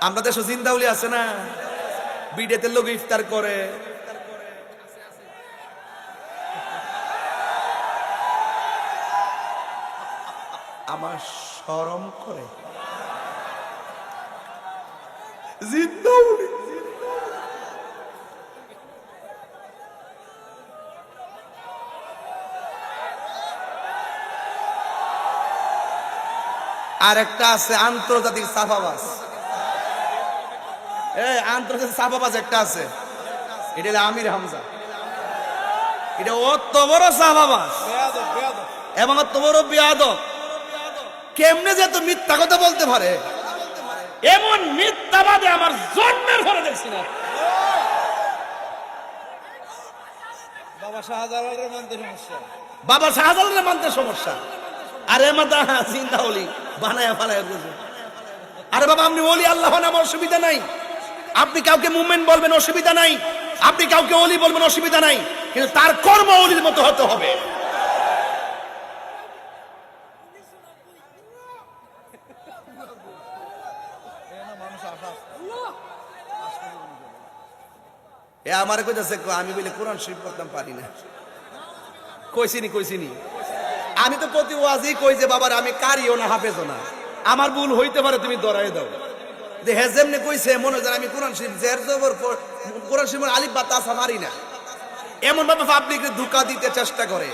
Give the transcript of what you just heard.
আমরা দেশে জিন্দাউলি আছে না, বিডেতে লোক ইফতার করে। আমার শরম করে জিন্দাউলি। আর একটা আছে আন্তর্জাতিক সাফাবাজ। আন্তর্জাতিক সাফাবাজ একটা আছে, এটা হলো আমির হামজা। এটা অত বড় সাফাবাজ এবং অত বড় বেয়াদব, কেমনে যে তো মিথ্যা কথা বলতে পারে, এমন মিথ্যাবাদে আমার জন্মের ঘরে দেখছি না। বাবা শাহজালালের মানতে সমস্যা। আরে মাদা চিন্তা হলি বানায়া ফালায়া বুঝে। আরে বাবা, আপনি ওলি আল্লাহ নাম, অসুবিধা নাই। আপনি কাউকে মুমিন বলবেন, অসুবিধা নাই। আপনি কাউকে ওলি বলবেন, অসুবিধা নাই। কিন্তু তার কর্ম ওলির মতো হতে হবে। এ আমার কইতাছে আমি বলে কোরআন শরীফ পড়তাম পারি না। কইছিনি আমি তো প্রতি ওয়াজই কই যে বাবার আমি কারিও না, হাফেজও না, আমার ভুল হইতে পারে, তুমি ধরাই দাও। যে হ্যাঁ যেমনি কইছে মনে হয় আমি কোরআন শরীফ জের জবর কোরআন শরীফের আলিফ বা তাসা মারি না, এমন ভাবে পাবলিককে ধোঁকা দিতে চেষ্টা করে।